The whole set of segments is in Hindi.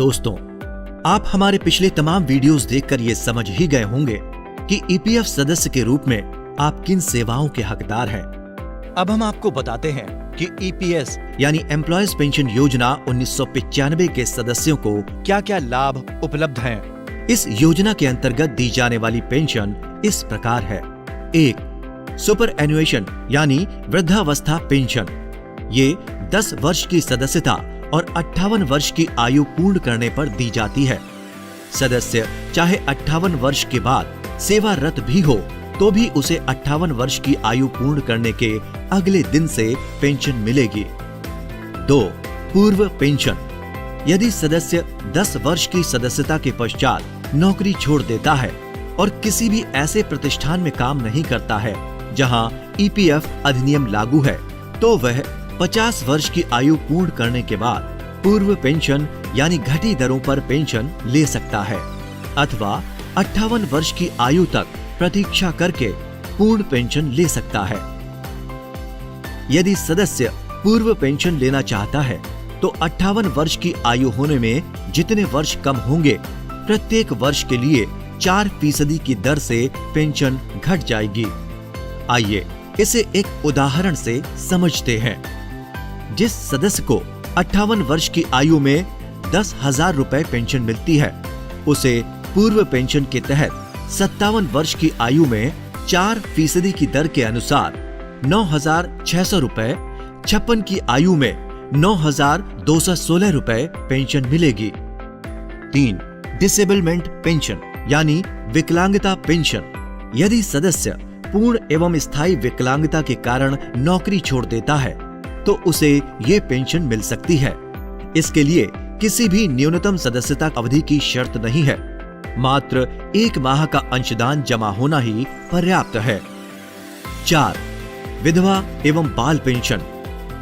दोस्तों, आप हमारे पिछले तमाम वीडियोस देखकर ये समझ ही गए होंगे कि ईपीएफ सदस्य के रूप में आप किन सेवाओं के हकदार हैं। अब हम आपको बताते हैं कि ईपीएस यानी एम्प्लॉयज पेंशन योजना 1995 के सदस्यों को क्या क्या लाभ उपलब्ध हैं। इस योजना के अंतर्गत दी जाने वाली पेंशन इस प्रकार है। 1. सुपर एन्युएशन यानी वृद्धावस्था पेंशन। ये 10 वर्ष की सदस्यता और 58 वर्ष की आयु पूर्ण करने पर दी जाती है। सदस्य चाहे 58 वर्ष के बाद सेवारत भी हो तो भी उसे 58 वर्ष की आयु पूर्ण करने के अगले दिन से पेंशन मिलेगी। 2. पूर्व पेंशन। यदि सदस्य 10 वर्ष की सदस्यता के पश्चात नौकरी छोड़ देता है और किसी भी ऐसे प्रतिष्ठान में काम नहीं करता है जहां ईपीएफ अधिनियम लागू है, तो वह 50 वर्ष की आयु पूर्ण करने के बाद पूर्व पेंशन यानी घटी दरों पर पेंशन ले सकता है अथवा 58 वर्ष की आयु तक प्रतीक्षा करके पूर्ण पेंशन ले सकता है। यदि सदस्य पूर्व पेंशन लेना चाहता है तो 58 वर्ष की आयु होने में जितने वर्ष कम होंगे, प्रत्येक वर्ष के लिए 4% की दर से पेंशन घट जाएगी। आइए इसे एक उदाहरण से समझते हैं। जिस सदस्य को 58 वर्ष की आयु में 10,000 रुपए पेंशन मिलती है, उसे पूर्व पेंशन के तहत 57 वर्ष की आयु में 4% की दर के अनुसार 9,600 रुपए, 56 की आयु में 9,216 रुपए पेंशन मिलेगी। 3. डिसेबलमेंट पेंशन यानी विकलांगता पेंशन। यदि सदस्य पूर्ण एवं स्थायी विकलांगता के कारण नौकरी छोड़ देता है तो उसे ये पेंशन मिल सकती है। इसके लिए किसी भी न्यूनतम सदस्यता अवधि की शर्त नहीं है, मात्र 1 माह का अंशदान जमा होना ही पर्याप्त है। 4. विधवा एवं बाल पेंशन।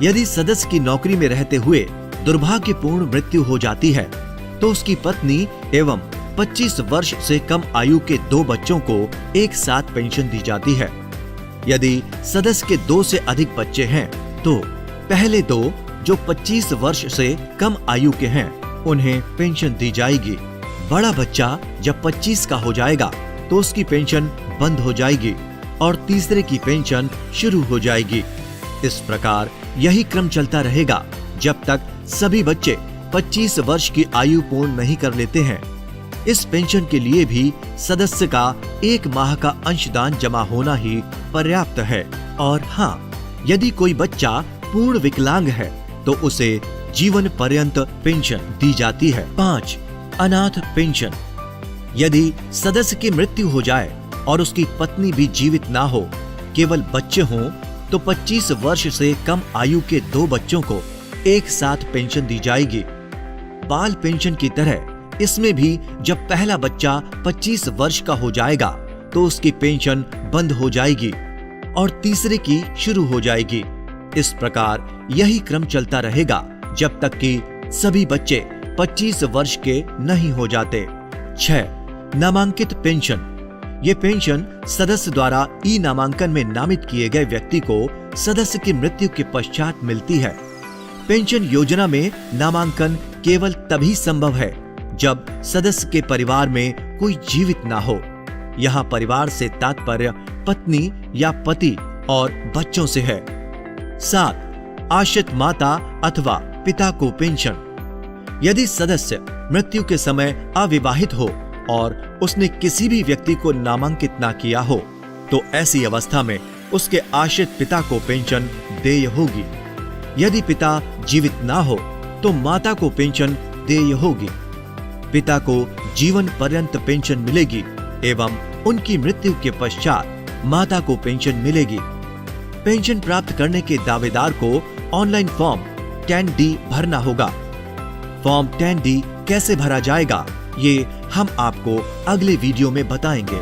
यदि सदस्य की नौकरी में रहते हुए दुर्भाग्यपूर्ण मृत्यु हो जाती है तो उसकी पत्नी एवं 25 वर्ष से कम आयु के 2 बच्चों को एक साथ पेंशन दी जाती है। यदि सदस्य के 2 से अधिक बच्चे हैं तो पहले 2 जो 25 वर्ष से कम आयु के हैं उन्हें पेंशन दी जाएगी। बड़ा बच्चा जब 25 का हो जाएगा तो उसकी पेंशन बंद हो जाएगी और तीसरे की पेंशन शुरू हो जाएगी। इस प्रकार यही क्रम चलता रहेगा जब तक सभी बच्चे 25 वर्ष की आयु पूर्ण नहीं कर लेते हैं। इस पेंशन के लिए भी सदस्य का 1 माह का अंशदान जमा होना ही पर्याप्त है। और हाँ, यदि कोई बच्चा पूर्ण विकलांग है तो उसे जीवन पर्यंत पेंशन दी जाती है। 5. अनाथ पेंशन। यदि सदस्य की मृत्यु हो जाए और उसकी पत्नी भी जीवित ना हो, केवल बच्चे हों, तो 25 वर्ष से कम आयु के 2 बच्चों को एक साथ पेंशन दी जाएगी। बाल पेंशन की तरह इसमें भी जब पहला बच्चा 25 वर्ष का हो जाएगा तो उसकी पेंशन बंद हो जाएगी और तीसरे की शुरू हो जाएगी। इस प्रकार यही क्रम चलता रहेगा जब तक कि सभी बच्चे 25 वर्ष के नहीं हो जाते। 6. नामांकित पेंशन। ये पेंशन सदस्य द्वारा ई नामांकन में नामित किए गए व्यक्ति को सदस्य की मृत्यु के पश्चात मिलती है। पेंशन योजना में नामांकन केवल तभी संभव है जब सदस्य के परिवार में कोई जीवित ना हो। यहाँ परिवार से तात्पर्य पत्नी या पति और बच्चों से है। 7. आश्रित माता अथवा पिता को पेंशन। यदि सदस्य मृत्यु के समय अविवाहित हो और उसने किसी भी व्यक्ति को नामांकित ना किया हो तो ऐसी अवस्था में उसके आश्रित पिता को पेंशन देय होगी। यदि पिता जीवित ना हो तो माता को पेंशन देय होगी। पिता को जीवन पर्यंत पेंशन मिलेगी एवं उनकी मृत्यु के पश्चात माता को पेंशन मिलेगी। पेंशन प्राप्त करने के दावेदार को ऑनलाइन फॉर्म 10D भरना होगा। फॉर्म 10D कैसे भरा जाएगा ये हम आपको अगले वीडियो में बताएंगे।